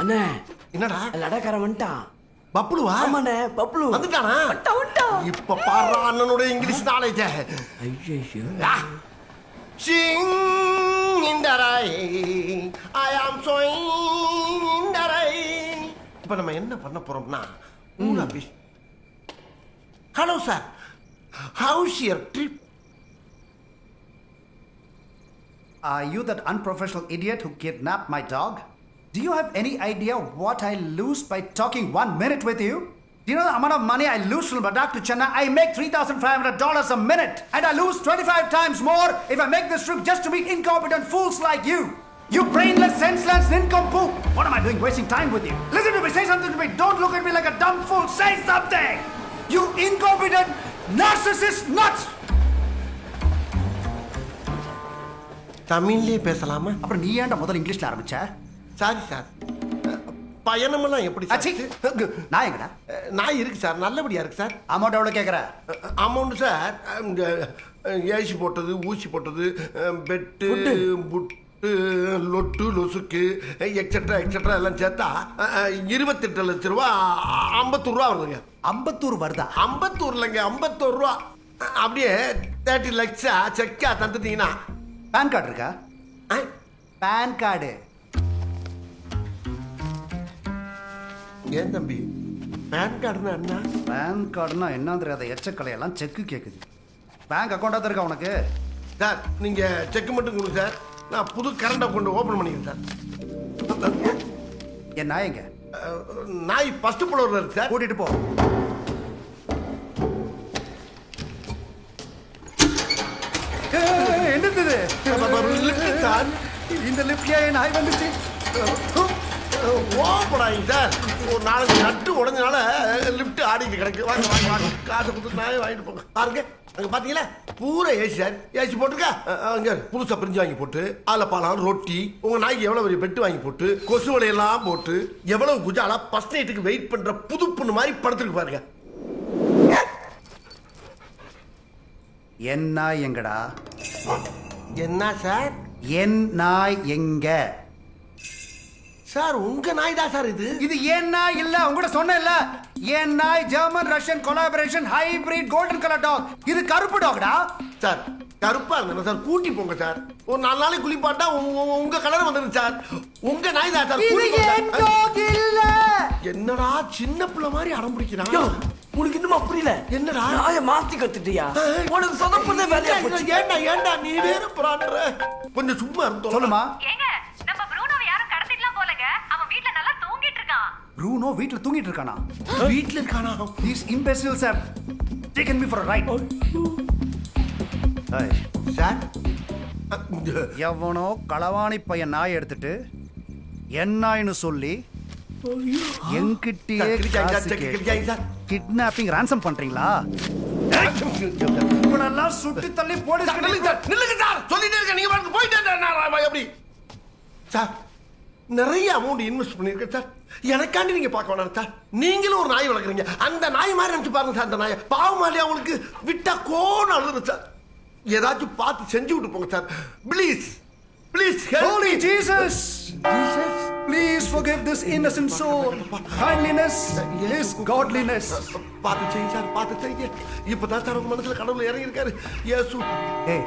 அண்ணே என்னடா லடாக்காரன் வந்துட்டான். பப்ளுவா? ஆமாண்ணே பப்ளு வந்துட்டானா? வந்துட்டான். இப்ப பாரு அண்ணனோட இங்கிலீஷ் நாலேஜ். ஐயோ Sing in the rain, I am swing in the rain. இப்ப நம்ம என்ன பண்ண போறோம்னா hello sir, how's your trip? Are you that unprofessional idiot who kidnapped my dog? Do you have any idea what I lose by talking 1 minute with you? Do you know the amount of money I lose from Ladakh to Chennai? I make $3,500 a minute, and I lose 25 times more if I make this trip just to meet incompetent fools like you. You brainless, senseless nincompoop! What am I doing wasting time with you? Listen to me, say something to me. Don't look at me like a dumb fool. Say something! You incompetent, narcissist nuts! தமிழ்லயே பேசலாமா? அப்புறம் நீ ஏன்டா முதல்ல இங்கிலீஷ்ல ஆரம்பிச்ச? Sorry sir. பயணமெல்லாம் எப்படி அச்சி நான் எங்கடா? நான் இருக்கு சார், நல்லபடியா இருக்கு சார். அமௌண்ட் எவ்வளவு கேக்குற? அமௌண்ட் சார் ஏசி போட்டது, ஊசி போட்டது, பெட்டு, புட்டு, லொட்டு, லொசுக்கு எக்ஸெட்ரா எக்ஸெட்ரா எல்லாம் சேர்த்தா 28 லட்சம் ரூபா 54 ரூபா வருதுங்க. 54 வருதா? 54 இல்லைங்க, 51 ரூபா. அப்படியே 30 லட்சம் செக்கா தந்துட்டீங்கன்னா. பேன் கார்டு இருக்கா? பேன் கார்டு ஏன் தம்பி பேன் கார்டுனா என்ன? பேன் கார்டுனா என்ன தெரியாத எச்சக்கலையெல்லாம் செக்கு கேட்குது. பேங்க் அக்கௌண்டா தான் இருக்கா உனக்கு? சார் நீங்க செக் மட்டும் கொடுங்க சார், நான் புது கரண்ட் அக்கௌண்ட் ஓபன் பண்ணிக்கிறேன் சார். என் நாய் எங்க? நாய் ஃபர்ஸ்ட் ஃப்ளோர்ல இருக்கு சார். கூட்டிட்டு போ. என்னது சார்? இந்த லிஃப்ட்லயே நாய் வந்துச்சு. ஓப்படாங்க சார், ஒரு நாளைக்கு நட்டு உடஞ்சனால லிஃப்ட் ஆடிட்டு கிடக்கு. வாங்க வாங்க வாங்க, காசு கொடுத்து நாயை வாங்கிட்டு போங்க. பாருங்க அங்க பாத்தீங்களா பூரா ஏசி சார், ஏசி போட்டுருக்கா. அங்க புதுசா பிரிஞ்சு வாங்கி போட்டு அதில் பாலாம் ரொட்டி, உங்க நாய்க்கு எவ்வளவு பெரிய பெட்டு வாங்கி போட்டு கொசு வலையெல்லாம் போட்டு எவ்வளவு குஜாலா ஃபர்ஸ்ட் நைட்டுக்கு வெயிட் பண்ற புது பொண்ணு மாதிரி படுத்துருக்கு பாருங்க. என் நாய் எங்கடா? என்ன சார்? என் நாய் எங்க? சார் உங்க நாய் தான் சார் இது. இது ஏன் நாய் இல்ல, உங்ககிட்ட சொன்னேன் இல்ல. ஏன் நாய் German Russian collaboration hybrid golden colour dog. இது கருப்பு டாக்டா. சார் கருப்பா இருந்தா சார் கூட்டி போங்க சார், ஒரு 4 நாளைக்கு குளிப்பாட்டா உங்க கலர் வந்துடும் சார். உங்க நாய் தான் சார். இது ஏன் டாக் இல்ல. என்னடா சின்ன பிள்ளை மாதிரி அடம் பிடிக்கிறான். உனக்கு இன்னுமா புரியல? என்னடா நாயை மாத்தி கத்துட்டியா? உனக்கு சொதப்பதே வேலையா போச்சு. ஏண்டா ஏண்டா நீ வேற பிரான்ற. கொஞ்சம் சும்மா இருந்தோம். சொல்லுமா. ஏங்க நம்ம ப்ரூனோவை யாரும் கடத்திடலாம் போலங்க. அவன் வீட்ல நல்லா தூங்கிட்டு இருக்கான். ப்ரூனோ வீட்ல தூங்கிட்டு இருக்கானா? வீட்ல இருக்கானா? These imbeciles have taken me for a ride. Hey, sir எவனோ களவாணி பையன் நாய் எடுத்துட்டு என் நாய்னு சொல்லி என்கிட்டயே கிட்னாப்பிங் ரான்சம் பண்றீங்களா? இவனெல்லாம் சுட்டு தள்ளி போலீஸ் நில்லுங்க சார், சொல்லிட்டே இருக்க நீங்க பாட்டு போயிட்டே எப்படி சார்? நிறைய அமௌண்ட் இன்வெஸ்ட் பண்ணிருக்கேன் சார், எனக்காண்டி நீங்க பார்க்க வேணாம் சார். நீங்களும் ஒரு நாய் வளர்க்குறீங்க, அந்த நாய் மாதிரி நினைச்சு பாருங்க சார். அந்த நாயை பாவமாலியா உங்களுக்கு விட்டா கோன்னு அழுது சார். ஏதாச்சும் பார்த்து செஞ்சு விட்டு போங்க sir please. Please help Holy me. Jesus! Jesus, please forgive this innocent soul. Kindliness is godliness. பார்த்து செய்யுங்க சார், பார்த்து செய்யுங்க. இப்பதான் சார் உங்க மனசுல கடவுள் இறங்கி இருக்காரு. இயேசு. ஏய்,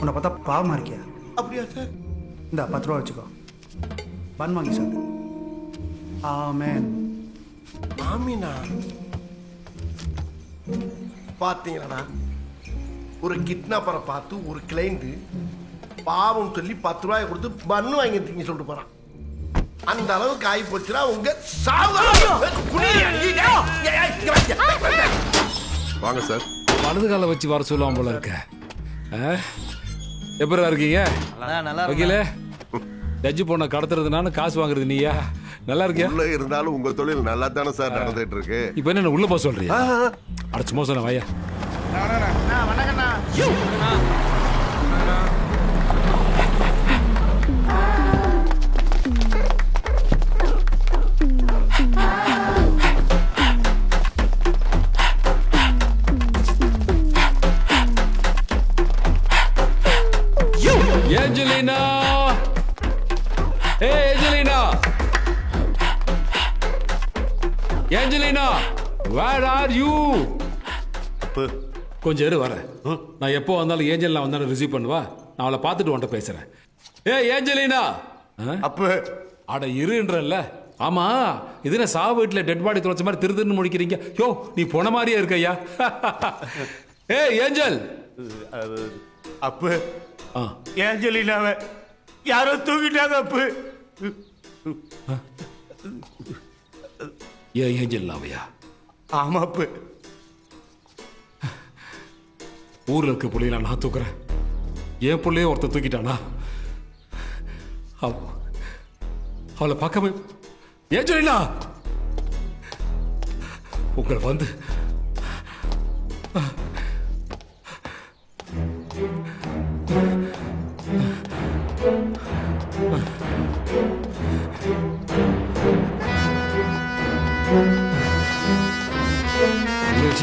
உன்னை பார்த்தா பாவமா இருக்கியா? அப்படியா சார்? இந்த 10 ரூபா வச்சுக்கோ, பன் வாங்கி சாப்பிடு. ஆமென். ஆமீனா. பாத்தீங்களா, ஒரு கிட்னாப்பரை பார்த்து ஒரு கிளைண்ட் பாவம் சொல்லி 10 ரூபாய் கொடுத்து பன்னு வாங்கிட்டீங்க சொல்லிட்டு போறான். அந்த அளவுக்கு ஆகி போச்சுன்னா உங்க வாங்க சார். வலது கால வச்சு வர சொல்லுவான் போல இருக்க. எப்பரா இருக்கீங்க? வக்கீல, ஜட்ஜு பொண்ணை கடத்துறதுனால காசு வாங்குறது நீயா? நல்லா இருக்கியா? உள்ள இருந்தாலும் உங்க தொழில் நல்லா தானே சார் நடந்துட்டு இருக்கு. இப்ப என்ன உள்ள போக சொல்றியா? அட சும்மா சொன்ன வாயா. வணக்கண்ணா. Angelina! Hey, Angelina! Angelina where are you? அப்பு கொஞ்சம் இரு வரேன். நான் எப்போ வந்தாலும் ஏஞ்சலினா வந்தாலும் ரிசீவ் பண்ணுவா. நான் அவளை பார்த்துட்டு உன்கிட்ட பேசுறேன். ஏஞ்சலினா. அப்பு அட இருன்றல்ல. ஆமா இது என்ன சாவு வீட்டுல டெட் பாடி தொலைச்ச மாதிரி திருன்னு முடிக்கிறீங்க? யோ நீ போன மாதிரியே இருக்கையா? ஏஞ்சல். அப்பு ஏஞ்சலினாவை யாரோ தூக்கிட்டாங்க அப்பு. ஏஞ்சலினாவையா? ஆமா அப்பு. ஊர்ல இருக்க புள்ளையில நான் தூக்குறேன். என் பிள்ளைய ஒருத்தர் தூக்கிட்டானா? அவளை பார்க்காம ஏஞ்சலினா உங்களை வந்து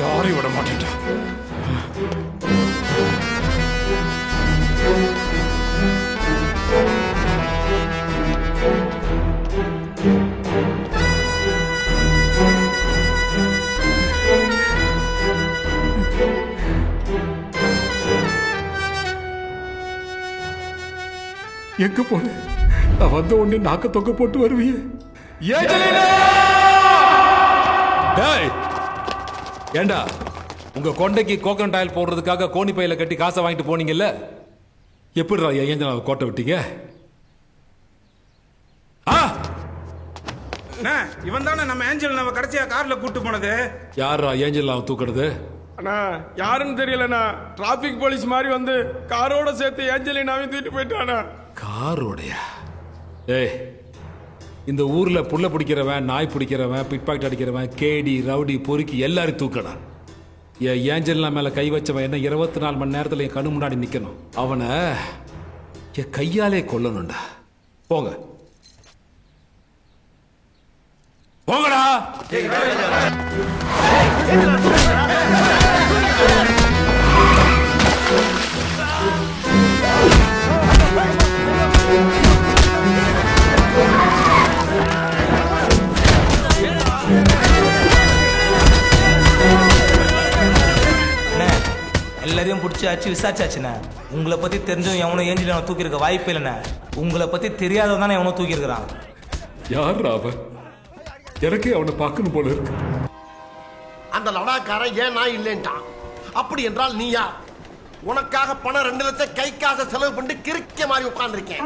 யாரையும் விட மாட்டேன். எங்க போன? நான் வந்த உடனே நாக்க தொக்க போட்டு வருவியே. ஏண்டா உங்க கொண்டைக்கு கோகனட் ஆயில் போடுறதுக்காக கோணி பையில கட்டி காசை வாங்கிட்டு போனீங்கல்ல, எப்படிடா ஏஞ்சலினாவை கோட்டை விட்டீங்க? இவன் தானே நம்ம ஏஞ்சலினாவை கடைசியா கார்ல கூட்டு போனது. யாரா ஏஞ்சலினாவை தூக்குறது? அண்ணா யாருன்னு தெரியலண்ணா. டிராபிக் போலீஸ் மாதிரி வந்து காரோட சேர்த்து ஏஞ்சலினாவையும் தூக்கிட்டு போயிட்டானா. காரோடையா? ஏய் இந்த ஊர்ல புள்ள பிடிக்கிறவன், நாய் பிடிக்கிறவன், பிக் பாக்கெட் அடிக்கிறவன், கேடி ரவுடி பொறுக்கி எல்லாரும் தூக்கடா. என் ஏஞ்சலினா மேல கை வச்சவன் என்ன 24 மணி நேரத்துல என் கண்ணு முன்னாடி நிக்கணும். அவனை என் கையாலே கொல்லணும்டா. போங்க போங்கடா. எல்லாரையும் பிடிச்சி அடிச்சு விசாரிச்சாச்சுண்ணே. உங்களை பத்தி தெரிஞ்சவன் எவனும் ஏஞ்சலினாவை தூக்கி இருக்க வாய்ப்பு இல்லைண்ணே. உங்களை பத்தி தெரியாதவன் தானே எவனும் தூக்கி இருக்கிறான். யார் அவன்? எனக்கே அவனை பார்க்கணும் போல இருக்கு. அந்த லடாக்காரன் ஏன் நான் இல்லைன்ட்டான். அப்படி என்றால் நீ யார்? உனக்காக பணம் 2 லட்சம் கை காசை செலவு பண்ணி கிறுக்க மாதிரி உட்கார்ந்துருக்கேன்.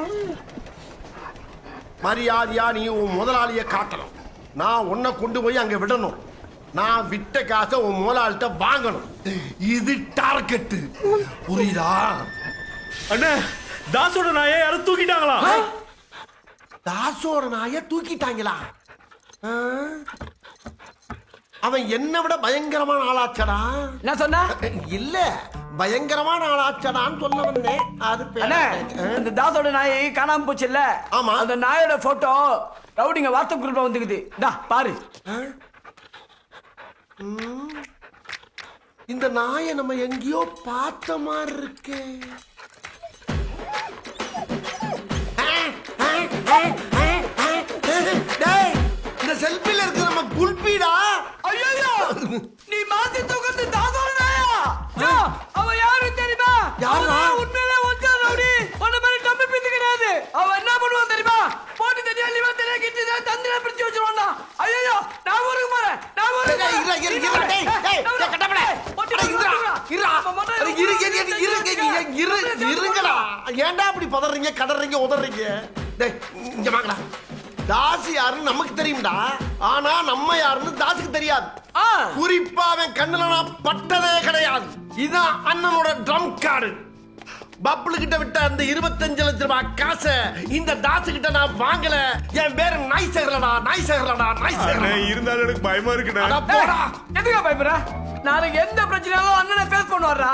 மரியாதையா நீ உன் முதலாளியை காட்டணும். நான் உன்னை கொண்டு போய் அங்க விடணும். நான் விட்ட காசை உன் முதலாளிட்ட வாங்கணும். இது டார்கெட். புரியுதா? அண்ணா தாசோட நாயை யாரும் தூக்கிட்டாங்களா? தாசோட நாயை தூக்கிட்டாங்களா? அவன் என்ன விட பயங்கரமான ஆளாச்சடா. என்ன சொன்னா? இல்ல பயங்கரமான ஆளாச்சடான்னு சொல்ல வந்தேன். அது இந்த தாசோட நாயை காணாம போச்சு இல்ல? ஆமா. அந்த நாயோட போட்டோ ரவுடிங்க வாட்ஸ்அப் குரூப்ல வந்துக்குது. பாரு. இந்த நாயை நம்ம எங்கேயோ பார்த்த மாதிரி இருக்கு. இந்த செல்ஃபில இருக்கு நம்ம குல்பீடா. ஐயோ நீ மாத்தி தூக்குறது தாசோட நாயா? அவன் யாரு தெரியுமா? யாரா? உண்மையிலே ஒன்றை ரவுடி. ஒன்ன மாதிரி டம்மி பித்து கிடையாது. அவன் என்ன பண்ணுவான் தெரியுமா? போட்டு தனியா லிவா தனியா கிட்டி தான் தந்திர பிரிச்சு வச்சிருவான்டா. ஐயோ நான் ஊருக்கு போறேன். நான் ஊருக்கு இருங்கடா. ஏன்டா அப்படி பதறீங்க, கடறீங்க, உதறீங்க? இங்க வாங்கடா. தாசி யாருன்னு நமக்கு தெரியும்டா. ஆனா நம்ம யாருன்னு தாசுக்கு தெரியாது. குறிப்பா அவன் கண்ணுல நான் பட்டதே கிடையாது. இதான் அண்ணனோட ட்ரம் கார்டு. பப்ளு கிட்ட விட்ட அந்த 25 லட்சம் ரூபாய் காசை இந்த தாசு கிட்ட நான் வாங்கல. என் பேரு நாய் சேகரடா, நாய் சேகரடா, நாய் சேகரடா. இருந்தாலும் எனக்கு பயமா இருக்குடா. போடா. எதுக்கு பயப்படுற? நாளைக்கு எந்த பிரச்சனையாலும் அண்ணனை ஃபேஸ் பண்ணுவாரா?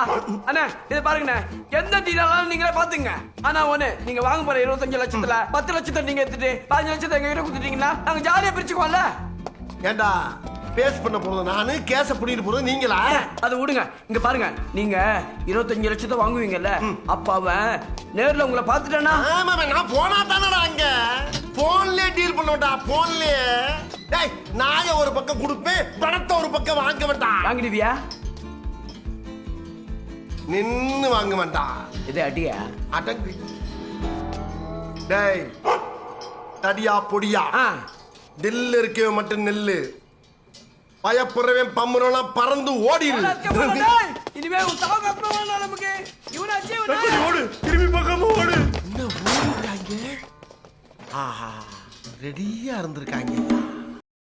அண்ணா இத பாருங்கண்ணே, எந்த டீலாலும் நீங்களே பாத்துங்க. ஆனா ஒண்ணு, நீங்க வாங்க போற 25 லட்சத்துல 10 லட்சத்தை நீங்க எடுத்துட்டு 15 லட்சத்தை எங்க கிட்ட கொடுத்துட்டீங்கன்னா நாங்க ஜாலியா பிரிச்சுக்குவோம்ல. ஏண்டா பேஸ் பண்ண போறது நானு, கேஸ புடிட்டு போறது நீங்களா? அது விடுங்க. இங்க பாருங்க, நீங்க 25 லட்சத்தை வாங்குவீங்கல்ல, அப்ப அவன் நேர்ல உங்களை பாத்துட்டானா? ஆமா, நான் போனா தானடா அங்க. போன்லயே டீல் பண்ணோம்டா, போன்லயே. டேய் நாய ஒரு பக்கம் கொடுப்பேன் பணத்தை ஒரு பக்கம் வாங்க வேண்டாம். வாங்கிடுவியா? நின்னு வாங்க வேண்டாம். இது அடியா? அடங்கு. டேய் தடியா பொடியா நெல்லு இருக்கவே மட்டும் நெல்லு. பயப்படுறவன் பம்புறவன் பறந்து ஓடிடு. இனிமே உன் தாங்க அப்புறம் நமக்கு இவனாச்சு ஓடு திரும்பி பக்கமா ஓடு. என்ன ஓடுறாங்க? ஆஹா ரெடியா இருந்திருக்காங்க.